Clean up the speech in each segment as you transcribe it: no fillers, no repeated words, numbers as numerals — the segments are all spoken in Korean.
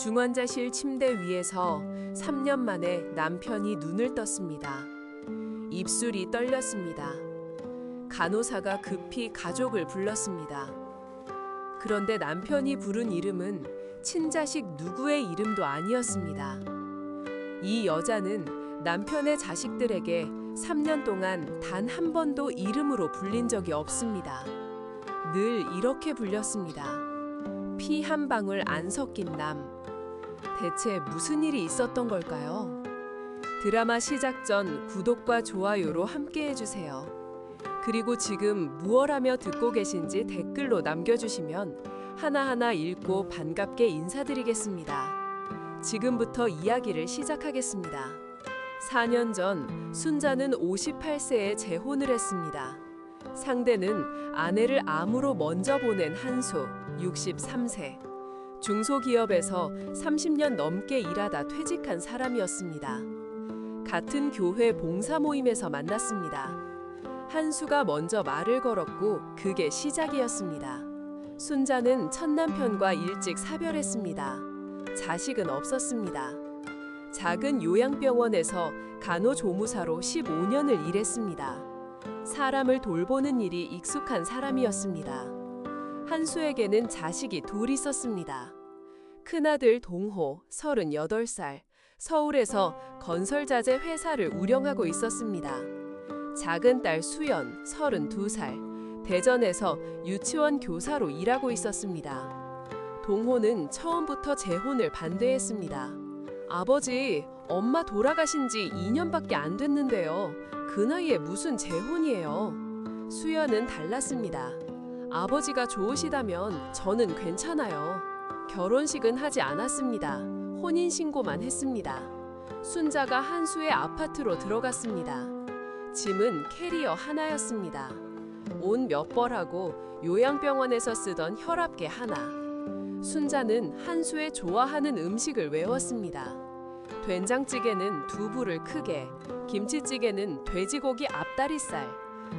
중환자실 침대 위에서 3년 만에 남편이 눈을 떴습니다. 입술이 떨렸습니다. 간호사가 급히 가족을 불렀습니다. 그런데 남편이 부른 이름은 친자식 누구의 이름도 아니었습니다. 이 여자는 남편의 자식들에게 3년 동안 단 한 번도 이름으로 불린 적이 없습니다. 늘 이렇게 불렸습니다. 피 한 방울 안 섞인 남. 대체 무슨 일이 있었던 걸까요? 드라마 시작 전 구독과 좋아요로 함께 해주세요. 그리고 지금 무얼 하며 듣고 계신지 댓글로 남겨주시면 하나하나 읽고 반갑게 인사드리겠습니다. 지금부터 이야기를 시작하겠습니다. 4년 전 순자는 58세에 재혼을 했습니다. 상대는 아내를 암으로 먼저 보낸 한수, 63세. 중소기업에서 30년 넘게 일하다 퇴직한 사람이었습니다. 같은 교회 봉사 모임에서 만났습니다. 한수가 먼저 말을 걸었고 그게 시작이었습니다. 순자는 첫 남편과 일찍 사별했습니다. 자식은 없었습니다. 작은 요양병원에서 간호조무사로 15년을 일했습니다. 사람을 돌보는 일이 익숙한 사람이었습니다. 한수에게는 자식이 둘 있었습니다. 큰아들 동호, 38살, 서울에서 건설자재 회사를 운영하고 있었습니다. 작은 딸 수연, 32살, 대전에서 유치원 교사로 일하고 있었습니다. 동호는 처음부터 재혼을 반대했습니다. 아버지, 엄마 돌아가신 지 2년밖에 안 됐는데요. 그 나이에 무슨 재혼이에요. 수연은 달랐습니다. 아버지가 좋으시다면 저는 괜찮아요. 결혼식은 하지 않았습니다. 혼인신고만 했습니다. 순자가 한수의 아파트로 들어갔습니다. 짐은 캐리어 하나였습니다. 옷 몇 벌하고 요양병원에서 쓰던 혈압계 하나. 순자는 한수의 좋아하는 음식을 외웠습니다. 된장찌개는 두부를 크게, 김치찌개는 돼지고기 앞다리살,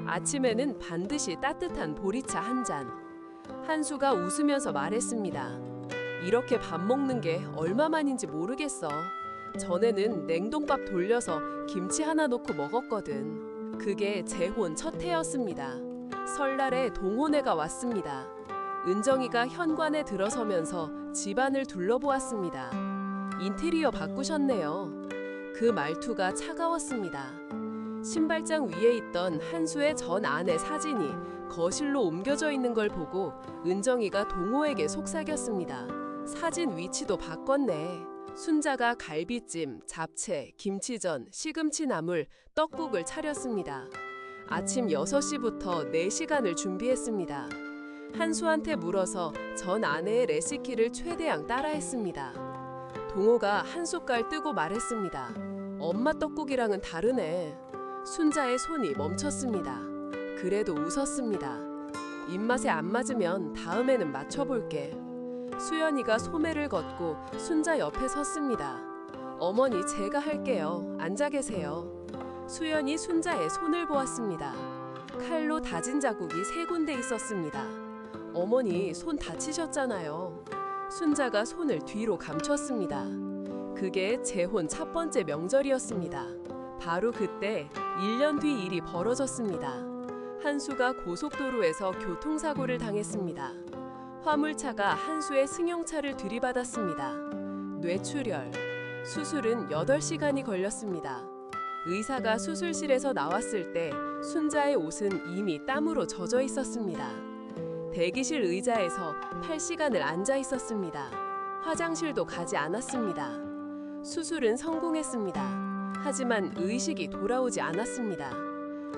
아침에는 반드시 따뜻한 보리차 한 잔. 한수가 웃으면서 말했습니다. 이렇게 밥 먹는 게 얼마만인지 모르겠어. 전에는 냉동밥 돌려서 김치 하나 넣고 먹었거든. 그게 재혼 첫 해였습니다. 설날에 동호네가 왔습니다. 은정이가 현관에 들어서면서 집안을 둘러보았습니다. 인테리어 바꾸셨네요. 그 말투가 차가웠습니다. 신발장 위에 있던 한수의 전 아내 사진이 거실로 옮겨져 있는 걸 보고 은정이가 동호에게 속삭였습니다. 사진 위치도 바꿨네. 순자가 갈비찜, 잡채, 김치전, 시금치 나물, 떡국을 차렸습니다. 아침 6시부터 4시간을 준비했습니다. 한수한테 물어서 전 아내의 레시피를 최대한 따라했습니다. 동호가 한 숟갈 뜨고 말했습니다. 엄마 떡국이랑은 다르네. 순자의 손이 멈췄습니다. 그래도 웃었습니다. 입맛에 안 맞으면 다음에는 맞춰볼게. 수연이가 소매를 걷고 순자 옆에 섰습니다. 어머니, 제가 할게요. 앉아 계세요. 수연이 순자의 손을 보았습니다. 칼로 다진 자국이 3군데 있었습니다. 어머니, 손 다치셨잖아요. 순자가 손을 뒤로 감췄습니다. 그게 재혼 첫 번째 명절이었습니다. 바로 그때 1년 뒤 일이 벌어졌습니다. 한수가 고속도로에서 교통사고를 당했습니다. 화물차가 한수의 승용차를 들이받았습니다. 뇌출혈. 수술은 8시간이 걸렸습니다. 의사가 수술실에서 나왔을 때 순자의 옷은 이미 땀으로 젖어 있었습니다. 대기실 의자에서 8시간을 앉아 있었습니다. 화장실도 가지 않았습니다. 수술은 성공했습니다. 하지만 의식이 돌아오지 않았습니다.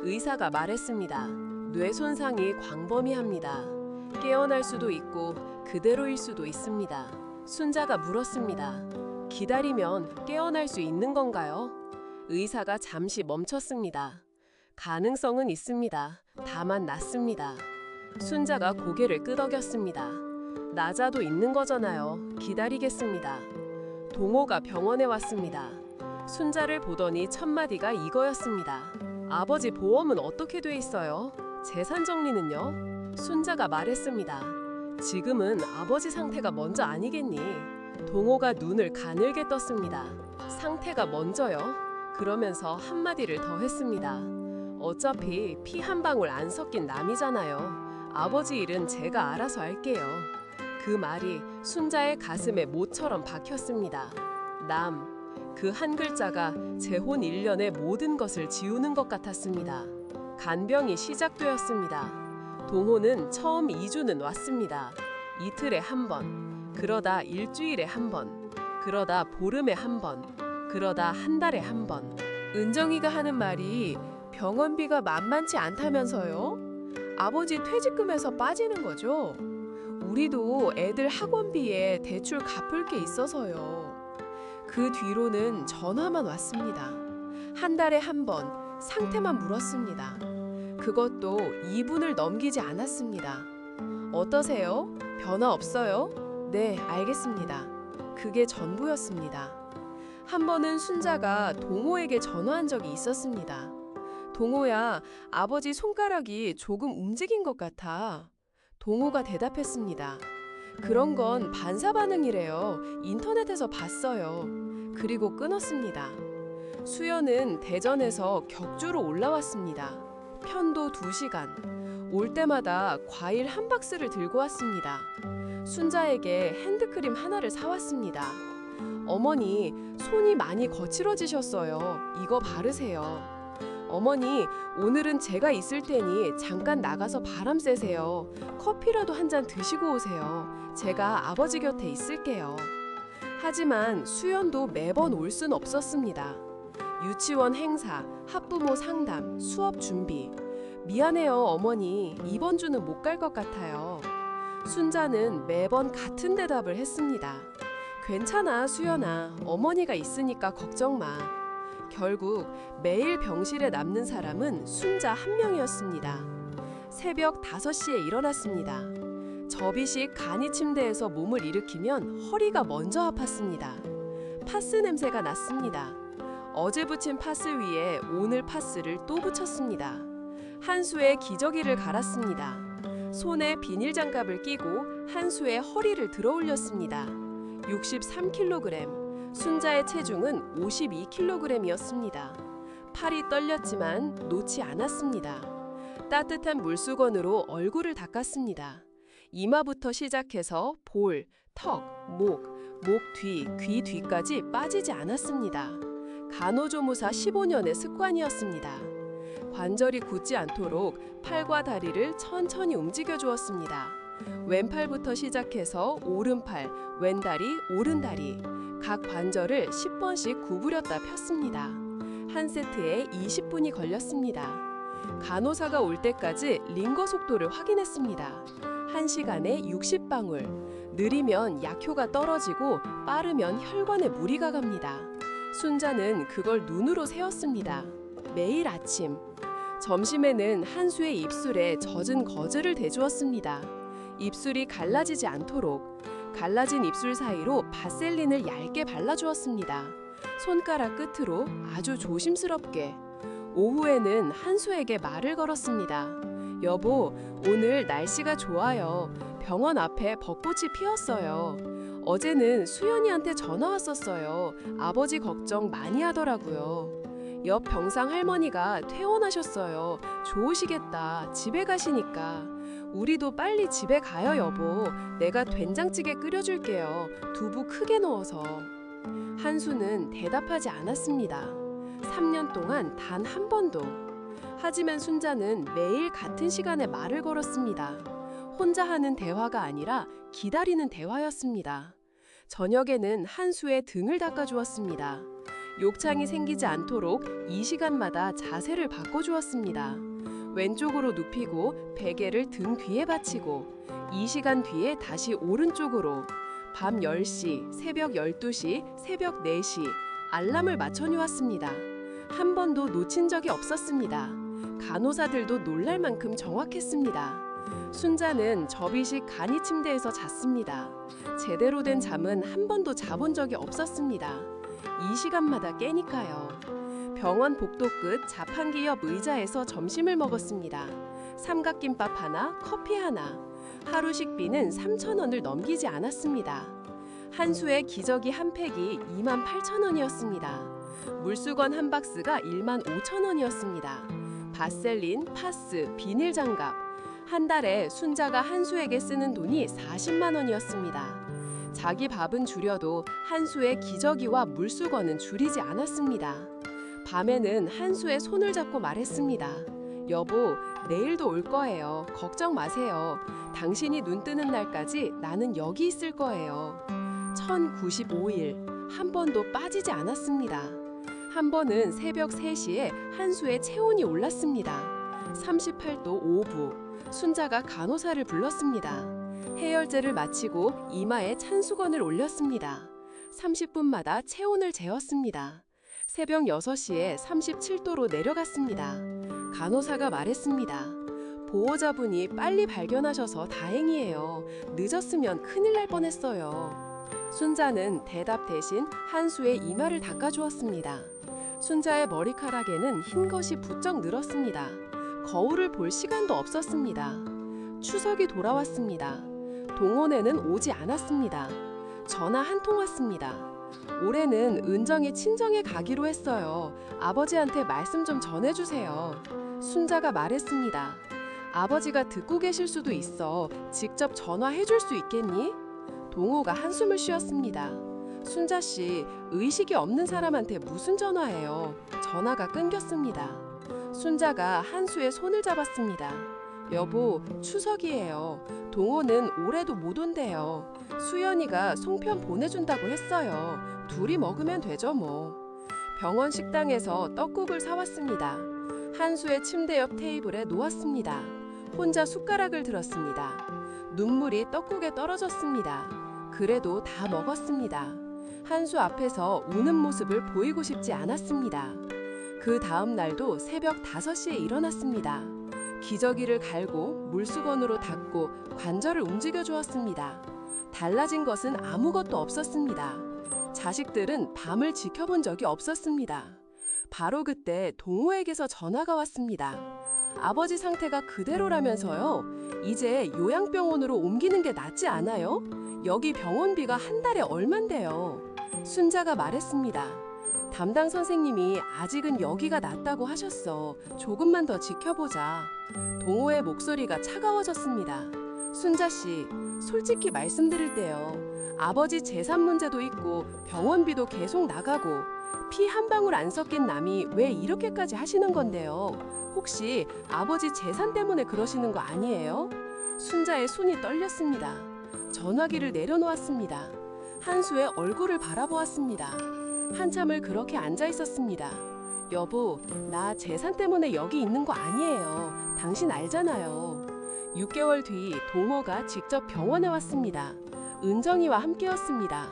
의사가 말했습니다. 뇌 손상이 광범위합니다. 깨어날 수도 있고 그대로일 수도 있습니다. 순자가 물었습니다. 기다리면 깨어날 수 있는 건가요? 의사가 잠시 멈췄습니다. 가능성은 있습니다. 다만 낮습니다. 순자가 고개를 끄덕였습니다. 낮아도 있는 거잖아요. 기다리겠습니다. 동호가 병원에 왔습니다. 순자를 보더니 첫 마디가 이거였습니다. 아버지 보험은 어떻게 돼 있어요? 재산 정리는요? 순자가 말했습니다. 지금은 아버지 상태가 먼저 아니겠니? 동호가 눈을 가늘게 떴습니다. 상태가 먼저요. 그러면서 한마디를 더 했습니다. 어차피 피 한 방울 안 섞인 남이잖아요. 아버지 일은 제가 알아서 할게요. 그 말이 순자의 가슴에 못처럼 박혔습니다. 남, 그 한 글자가 재혼 1년의 모든 것을 지우는 것 같았습니다. 간병이 시작되었습니다. 동호는 처음 2주는 왔습니다. 이틀에 한 번, 그러다 일주일에 한 번, 그러다 보름에 한 번, 그러다 한 달에 한 번. 은정이가 하는 말이 병원비가 만만치 않다면서요? 아버지 퇴직금에서 빠지는 거죠? 우리도 애들 학원비에 대출 갚을 게 있어서요. 그 뒤로는 전화만 왔습니다. 한 달에 한 번 상태만 물었습니다. 그것도 2분을 넘기지 않았습니다. 어떠세요? 변화 없어요? 네, 알겠습니다. 그게 전부였습니다. 한 번은 순자가 동호에게 전화한 적이 있었습니다. 동호야, 아버지 손가락이 조금 움직인 것 같아. 동호가 대답했습니다. 그런 건 반사 반응이래요. 인터넷에서 봤어요. 그리고 끊었습니다. 수연은 대전에서 격주로 올라왔습니다. 편도 2시간. 올 때마다 과일 한 박스를 들고 왔습니다. 순자에게 핸드크림 하나를 사왔습니다. 어머니, 손이 많이 거칠어지셨어요. 이거 바르세요. 어머니, 오늘은 제가 있을 테니 잠깐 나가서 바람 쐬세요. 커피라도 한 잔 드시고 오세요. 제가 아버지 곁에 있을게요. 하지만 수연도 매번 올 순 없었습니다. 유치원 행사, 학부모 상담, 수업 준비. 미안해요, 어머니. 이번 주는 못 갈 것 같아요. 순자는 매번 같은 대답을 했습니다. 괜찮아, 수연아. 어머니가 있으니까 걱정 마. 결국 매일 병실에 남는 사람은 순자 한 명이었습니다. 새벽 5시에 일어났습니다. 접이식 간이 침대에서 몸을 일으키면 허리가 먼저 아팠습니다. 파스 냄새가 났습니다. 어제 붙인 파스 위에 오늘 파스를 또 붙였습니다. 한 수에 기저귀를 갈았습니다. 손에 비닐 장갑을 끼고 한 수에 허리를 들어 올렸습니다. 63kg. 순자의 체중은 52kg이었습니다. 팔이 떨렸지만 놓지 않았습니다. 따뜻한 물수건으로 얼굴을 닦았습니다. 이마부터 시작해서 볼, 턱, 목 뒤, 귀 뒤까지 빠지지 않았습니다. 간호조무사 15년의 습관이었습니다. 관절이 굳지 않도록 팔과 다리를 천천히 움직여 주었습니다. 왼팔부터 시작해서 오른팔, 왼다리, 오른다리 각 관절을 10번씩 구부렸다 폈습니다. 한 세트에 20분이 걸렸습니다. 간호사가 올 때까지 링거 속도를 확인했습니다. 1시간에 60방울. 느리면 약효가 떨어지고 빠르면 혈관에 무리가 갑니다. 순자는 그걸 눈으로 세었습니다. 매일 아침. 점심에는 한 수의 입술에 젖은 거즈를 대주었습니다. 입술이 갈라지지 않도록. 갈라진 입술 사이로 바셀린을 얇게 발라주었습니다. 손가락 끝으로 아주 조심스럽게. 오후에는 한수에게 말을 걸었습니다. 여보, 오늘 날씨가 좋아요. 병원 앞에 벚꽃이 피었어요. 어제는 수연이한테 전화 왔었어요. 아버지 걱정 많이 하더라고요. 옆 병상 할머니가 퇴원하셨어요. 좋으시겠다. 집에 가시니까. 우리도 빨리 집에 가요, 여보. 내가 된장찌개 끓여줄게요. 두부 크게 넣어서. 한수는 대답하지 않았습니다. 3년 동안 단 한 번도. 하지만 순자는 매일 같은 시간에 말을 걸었습니다. 혼자 하는 대화가 아니라 기다리는 대화였습니다. 저녁에는 한수의 등을 닦아주었습니다. 욕창이 생기지 않도록 이 시간마다 자세를 바꿔주었습니다. 왼쪽으로 눕히고 베개를 등 뒤에 받치고 2시간 뒤에 다시 오른쪽으로 밤 10시, 새벽 12시, 새벽 4시 알람을 맞춰 놓았습니다. 한 번도 놓친 적이 없었습니다. 간호사들도 놀랄 만큼 정확했습니다. 순자는 접이식 간이 침대에서 잤습니다. 제대로 된 잠은 한 번도 자본 적이 없었습니다. 2시간마다 깨니까요. 병원 복도 끝 자판기 옆 의자에서 점심을 먹었습니다. 삼각김밥 하나, 커피 하나. 하루 식비는 3,000원을 넘기지 않았습니다. 한수의 기저귀 한 팩이 28,000원이었습니다. 물수건 한 박스가 15,000원이었습니다. 바셀린, 파스, 비닐 장갑. 한 달에 순자가 한수에게 쓰는 돈이 40만 원이었습니다. 자기 밥은 줄여도 한수의 기저귀와 물수건은 줄이지 않았습니다. 밤에는 한수의 손을 잡고 말했습니다. 여보, 내일도 올 거예요. 걱정 마세요. 당신이 눈 뜨는 날까지 나는 여기 있을 거예요. 1095일, 한 번도 빠지지 않았습니다. 한 번은 새벽 3시에 한수의 체온이 올랐습니다. 38도 5분, 순자가 간호사를 불렀습니다. 해열제를 마치고 이마에 찬수건을 올렸습니다. 30분마다 체온을 재었습니다. 새벽 6시에 37도로 내려갔습니다. 간호사가 말했습니다. 보호자분이 빨리 발견하셔서 다행이에요. 늦었으면 큰일 날 뻔했어요. 순자는 대답 대신 한수의 이마를 닦아주었습니다. 순자의 머리카락에는 흰 것이 부쩍 늘었습니다. 거울을 볼 시간도 없었습니다. 추석이 돌아왔습니다. 동혼에는 오지 않았습니다. 전화 한 통 왔습니다. 올해는 은정이 친정에 가기로 했어요. 아버지한테 말씀 좀 전해주세요. 순자가 말했습니다. 아버지가 듣고 계실 수도 있어. 직접 전화해줄 수 있겠니? 동호가 한숨을 쉬었습니다. 순자 씨, 의식이 없는 사람한테 무슨 전화예요? 전화가 끊겼습니다. 순자가 한수의 손을 잡았습니다. 여보, 추석이에요. 동호는 올해도 못 온대요. 수연이가 송편 보내준다고 했어요. 둘이 먹으면 되죠 뭐. 병원 식당에서 떡국을 사왔습니다. 한수의 침대 옆 테이블에 놓았습니다. 혼자 숟가락을 들었습니다. 눈물이 떡국에 떨어졌습니다. 그래도 다 먹었습니다. 한수 앞에서 우는 모습을 보이고 싶지 않았습니다. 그 다음 날도 새벽 5시에 일어났습니다. 기저귀를 갈고 물수건으로 닦고 관절을 움직여 주었습니다. 달라진 것은 아무것도 없었습니다. 자식들은 밤을 지켜본 적이 없었습니다. 바로 그때 동호에게서 전화가 왔습니다. 아버지 상태가 그대로라면서요. 이제 요양병원으로 옮기는 게 낫지 않아요? 여기 병원비가 한 달에 얼만데요? 순자가 말했습니다. 담당 선생님이 아직은 여기가 낫다고 하셨어. 조금만 더 지켜보자. 동호의 목소리가 차가워졌습니다. 순자 씨, 솔직히 말씀드릴 때요. 아버지 재산 문제도 있고 병원비도 계속 나가고 피 한 방울 안 섞인 남이 왜 이렇게까지 하시는 건데요? 혹시 아버지 재산 때문에 그러시는 거 아니에요? 순자의 손이 떨렸습니다. 전화기를 내려놓았습니다. 한수의 얼굴을 바라보았습니다. 한참을 그렇게 앉아 있었습니다. 여보, 나 재산 때문에 여기 있는 거 아니에요. 당신 알잖아요. 6개월 뒤 동호가 직접 병원에 왔습니다. 은정이와 함께였습니다.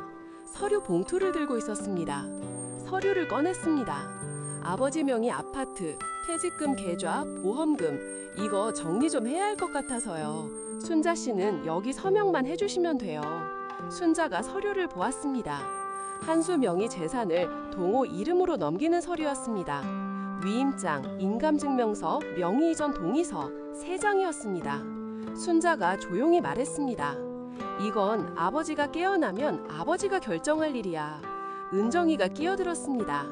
서류 봉투를 들고 있었습니다. 서류를 꺼냈습니다. 아버지 명의 아파트, 퇴직금 계좌, 보험금, 이거 정리 좀 해야 할 것 같아서요. 순자 씨는 여기 서명만 해주시면 돼요. 순자가 서류를 보았습니다. 한수 명의 재산을 동호 이름으로 넘기는 서류였습니다. 위임장, 인감증명서, 명의이전 동의서 3장이었습니다. 순자가 조용히 말했습니다. 이건 아버지가 깨어나면 아버지가 결정할 일이야. 은정이가 끼어들었습니다.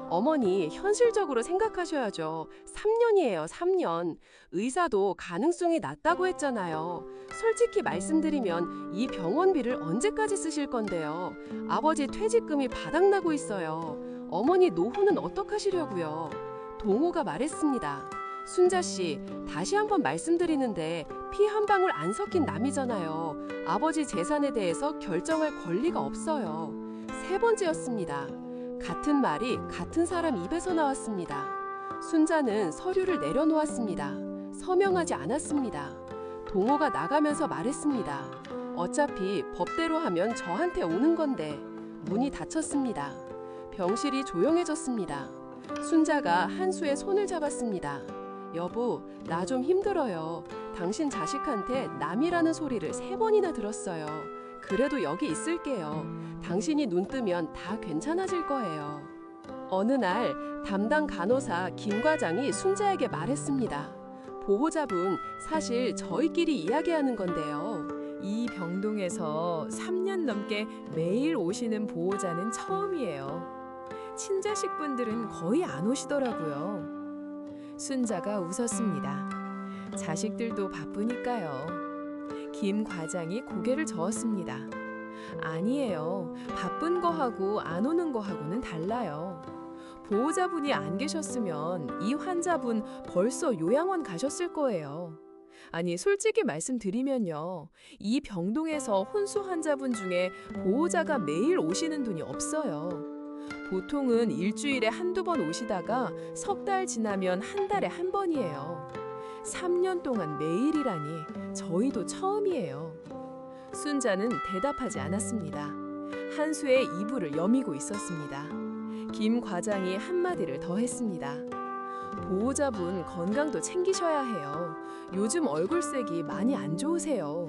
어머니, 현실적으로 생각하셔야죠. 3년이에요, 3년. 의사도 가능성이 낮다고 했잖아요. 솔직히 말씀드리면 이 병원비를 언제까지 쓰실 건데요. 아버지 퇴직금이 바닥나고 있어요. 어머니 노후는 어떡하시려고요. 동호가 말했습니다. 순자 씨, 다시 한번 말씀드리는데 피 한 방울 안 섞인 남이잖아요. 아버지 재산에 대해서 결정할 권리가 없어요. 3번째였습니다. 같은 말이 같은 사람 입에서 나왔습니다. 순자는 서류를 내려놓았습니다. 서명하지 않았습니다. 동호가 나가면서 말했습니다. 어차피 법대로 하면 저한테 오는 건데. 문이 닫혔습니다. 병실이 조용해졌습니다. 순자가 한수의 손을 잡았습니다. 여보, 나 좀 힘들어요. 당신 자식한테 남이라는 소리를 3번이나 들었어요. 그래도 여기 있을게요. 당신이 눈 뜨면 다 괜찮아질 거예요. 어느 날 담당 간호사 김 과장이 순자에게 말했습니다. 보호자분, 사실 저희끼리 이야기하는 건데요. 이 병동에서 3년 넘게 매일 오시는 보호자는 처음이에요. 친자식분들은 거의 안 오시더라고요. 순자가 웃었습니다. 자식들도 바쁘니까요. 김 과장이 고개를 저었습니다. 아니에요. 바쁜 거하고 안 오는 거하고는 달라요. 보호자분이 안 계셨으면 이 환자분 벌써 요양원 가셨을 거예요. 아니, 솔직히 말씀드리면요. 이 병동에서 혼수 환자분 중에 보호자가 매일 오시는 분이 없어요. 보통은 일주일에 한두 번 오시다가 석 달 지나면 한 달에 한 번이에요. 3년 동안 매일이라니 저희도 처음이에요. 순자는 대답하지 않았습니다. 한수의 이불을 여미고 있었습니다. 김 과장이 한마디를 더 했습니다. 보호자분 건강도 챙기셔야 해요. 요즘 얼굴색이 많이 안 좋으세요.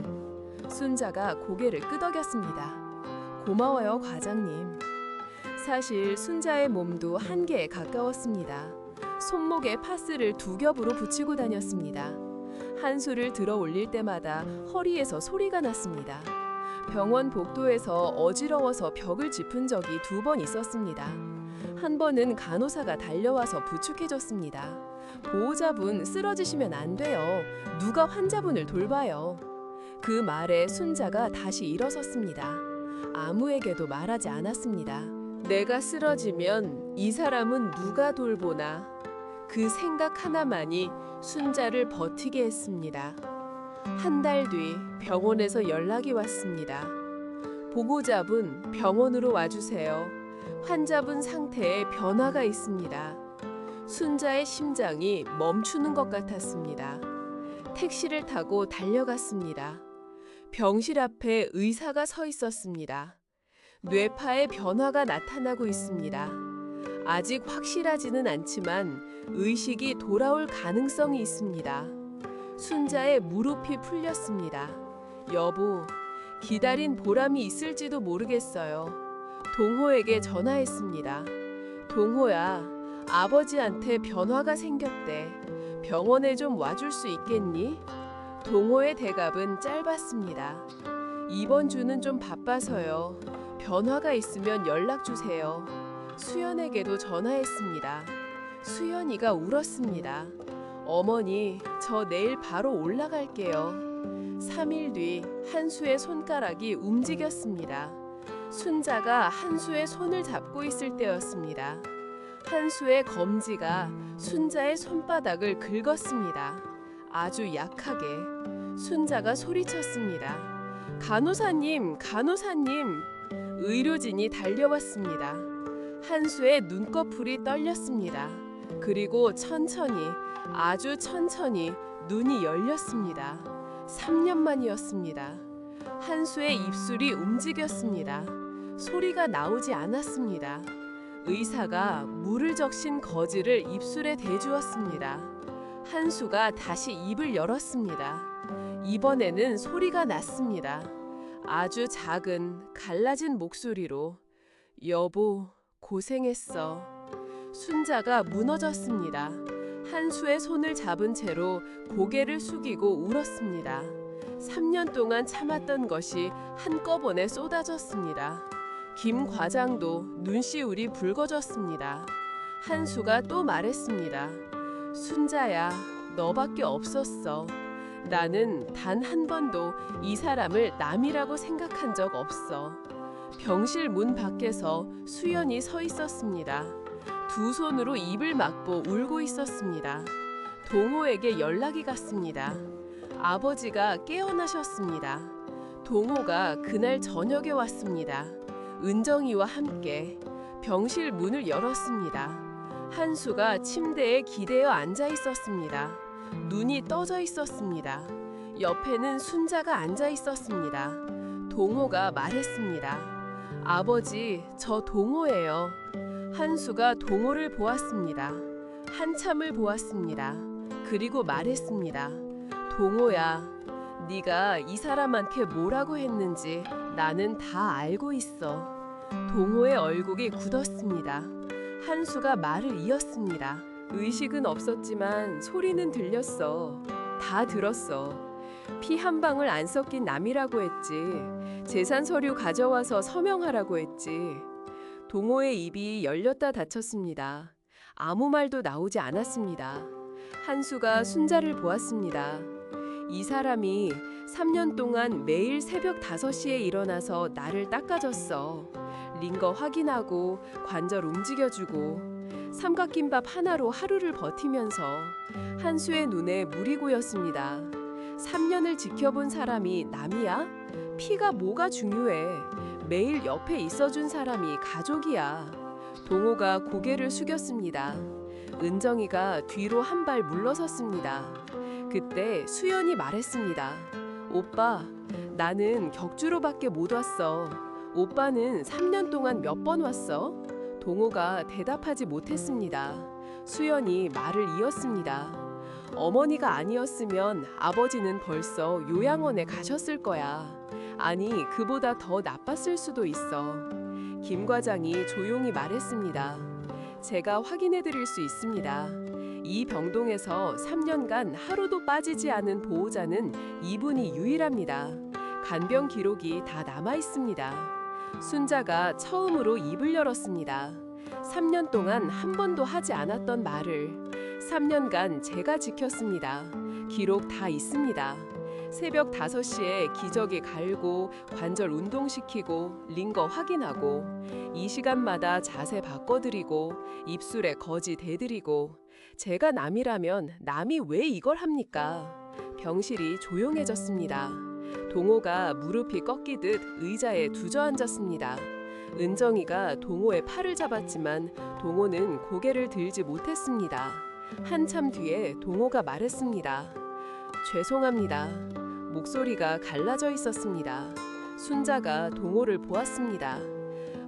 순자가 고개를 끄덕였습니다. 고마워요, 과장님. 사실 순자의 몸도 한계에 가까웠습니다. 손목에 파스를 2겹으로 붙이고 다녔습니다. 한수를 들어 올릴 때마다 허리에서 소리가 났습니다. 병원 복도에서 어지러워서 벽을 짚은 적이 2번 있었습니다. 한 번은 간호사가 달려와서 부축해줬습니다. 보호자분 쓰러지시면 안 돼요. 누가 환자분을 돌봐요. 그 말에 순자가 다시 일어섰습니다. 아무에게도 말하지 않았습니다. 내가 쓰러지면 이 사람은 누가 돌보나. 그 생각 하나만이 순자를 버티게 했습니다. 한 달 뒤 병원에서 연락이 왔습니다. 보호자분 병원으로 와주세요. 환자분 상태에 변화가 있습니다. 순자의 심장이 멈추는 것 같았습니다. 택시를 타고 달려갔습니다. 병실 앞에 의사가 서 있었습니다. 뇌파에 변화가 나타나고 있습니다. 아직 확실하지는 않지만 의식이 돌아올 가능성이 있습니다. 순자의 무릎이 풀렸습니다. 여보, 기다린 보람이 있을지도 모르겠어요. 동호에게 전화했습니다. 동호야, 아버지한테 변화가 생겼대. 병원에 좀 와줄 수 있겠니? 동호의 대답은 짧았습니다. 이번 주는 좀 바빠서요. 변화가 있으면 연락 주세요. 수연에게도 전화했습니다. 수연이가 울었습니다. 어머니, 저 내일 바로 올라갈게요. 3일 뒤 한수의 손가락이 움직였습니다. 순자가 한수의 손을 잡고 있을 때였습니다. 한수의 검지가 순자의 손바닥을 긁었습니다. 아주 약하게. 순자가 소리쳤습니다. 간호사님, 간호사님! 의료진이 달려왔습니다. 한수의 눈꺼풀이 떨렸습니다. 그리고 천천히, 아주 천천히 눈이 열렸습니다. 3년 만이었습니다. 한수의 입술이 움직였습니다. 소리가 나오지 않았습니다. 의사가 물을 적신 거즈를 입술에 대주었습니다. 한수가 다시 입을 열었습니다. 이번에는 소리가 났습니다. 아주 작은 갈라진 목소리로 여보, 고생했어. 순자가 무너졌습니다. 한수의 손을 잡은 채로 고개를 숙이고 울었습니다. 3년 동안 참았던 것이 한꺼번에 쏟아졌습니다. 김 과장도 눈시울이 붉어졌습니다. 한수가 또 말했습니다. 순자야, 너밖에 없었어. 나는 단 한 번도 이 사람을 남이라고 생각한 적 없어. 병실 문 밖에서 수연이 서 있었습니다. 2 손으로 입을 막고 울고 있었습니다. 동호에게 연락이 갔습니다. 아버지가 깨어나셨습니다. 동호가 그날 저녁에 왔습니다. 은정이와 함께 병실 문을 열었습니다. 한수가 침대에 기대어 앉아 있었습니다. 눈이 떠져 있었습니다. 옆에는 순자가 앉아 있었습니다. 동호가 말했습니다. 아버지, 저 동호예요. 한수가 동호를 보았습니다. 한참을 보았습니다. 그리고 말했습니다. 동호야, 네가 이 사람한테 뭐라고 했는지 나는 다 알고 있어. 동호의 얼굴이 굳었습니다. 한수가 말을 이었습니다. 의식은 없었지만 소리는 들렸어. 다 들었어. 피 한 방울 안 섞인 남이라고 했지. 재산 서류 가져와서 서명하라고 했지. 동호의 입이 열렸다 닫혔습니다. 아무 말도 나오지 않았습니다. 한수가 순자를 보았습니다. 이 사람이 3년 동안 매일 새벽 5시에 일어나서 나를 닦아줬어. 링거 확인하고 관절 움직여주고 삼각김밥 하나로 하루를 버티면서 한수의 눈에 물이 고였습니다. 3년을 지켜본 사람이 남이야? 피가 뭐가 중요해? 매일 옆에 있어준 사람이 가족이야. 동호가 고개를 숙였습니다. 은정이가 뒤로 한 발 물러섰습니다. 그때 수연이 말했습니다. 오빠, 나는 격주로밖에 못 왔어. 오빠는 3년 동안 몇 번 왔어? 동호가 대답하지 못했습니다. 수연이 말을 이었습니다. 어머니가 아니었으면 아버지는 벌써 요양원에 가셨을 거야. 아니, 그보다 더 나빴을 수도 있어. 김 과장이 조용히 말했습니다. 제가 확인해 드릴 수 있습니다. 이 병동에서 3년간 하루도 빠지지 않은 보호자는 이분이 유일합니다. 간병 기록이 다 남아 있습니다. 순자가 처음으로 입을 열었습니다. 3년 동안 한 번도 하지 않았던 말을 3년간 제가 지켰습니다. 기록 다 있습니다. 새벽 5시에 기저귀 갈고 관절 운동시키고 링거 확인하고 이 시간마다 자세 바꿔드리고 입술에 거지 대드리고 제가 남이라면 남이 왜 이걸 합니까? 병실이 조용해졌습니다. 동호가 무릎이 꺾이듯 의자에 두저앉았습니다. 은정이가 동호의 팔을 잡았지만 동호는 고개를 들지 못했습니다. 한참 뒤에 동호가 말했습니다. 죄송합니다. 목소리가 갈라져 있었습니다. 순자가 동호를 보았습니다.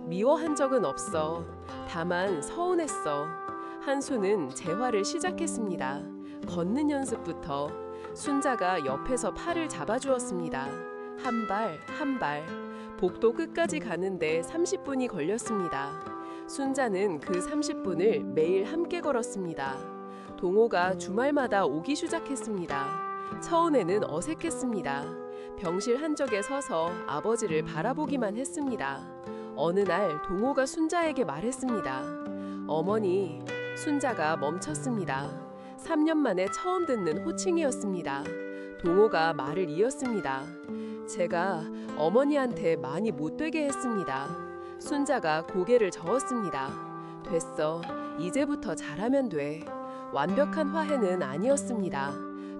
미워한 적은 없어. 다만 서운했어. 한수는 재활을 시작했습니다. 걷는 연습부터. 순자가 옆에서 팔을 잡아주었습니다. 한 발, 한 발. 복도 끝까지 가는데 30분이 걸렸습니다. 순자는 그 30분을 매일 함께 걸었습니다. 동호가 주말마다 오기 시작했습니다. 처음에는 어색했습니다. 병실 한쪽에 서서 아버지를 바라보기만 했습니다. 어느 날 동호가 순자에게 말했습니다. 어머니, 순자가 멈췄습니다. 3년 만에 처음 듣는 호칭이었습니다. 동호가 말을 이었습니다. 제가 어머니한테 많이 못되게 했습니다. 순자가 고개를 저었습니다. 됐어. 이제부터 잘하면 돼. 완벽한 화해는 아니었습니다.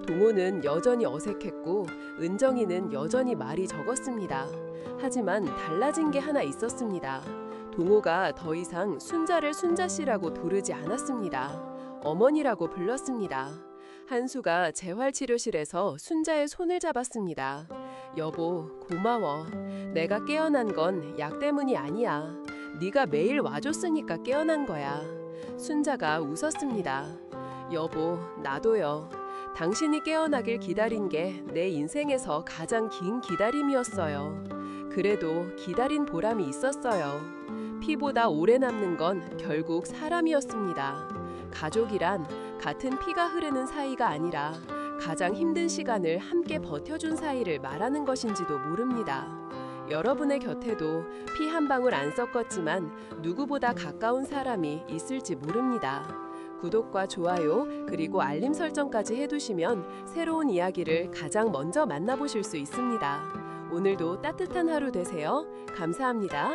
동호는 여전히 어색했고 은정이는 여전히 말이 적었습니다. 하지만 달라진 게 하나 있었습니다. 동호가 더 이상 순자를 순자씨라고 부르지 않았습니다. 어머니라고 불렀습니다. 한수가 재활치료실에서 순자의 손을 잡았습니다. 여보, 고마워. 내가 깨어난 건 약 때문이 아니야. 네가 매일 와줬으니까 깨어난 거야. 순자가 웃었습니다. 여보, 나도요. 당신이 깨어나길 기다린 게 내 인생에서 가장 긴 기다림이었어요. 그래도 기다린 보람이 있었어요. 피보다 오래 남는 건 결국 사람이었습니다. 가족이란 같은 피가 흐르는 사이가 아니라 가장 힘든 시간을 함께 버텨준 사이를 말하는 것인지도 모릅니다. 여러분의 곁에도 피 한 방울 안 섞었지만 누구보다 가까운 사람이 있을지 모릅니다. 구독과 좋아요 그리고 알림 설정까지 해두시면 새로운 이야기를 가장 먼저 만나보실 수 있습니다. 오늘도 따뜻한 하루 되세요. 감사합니다.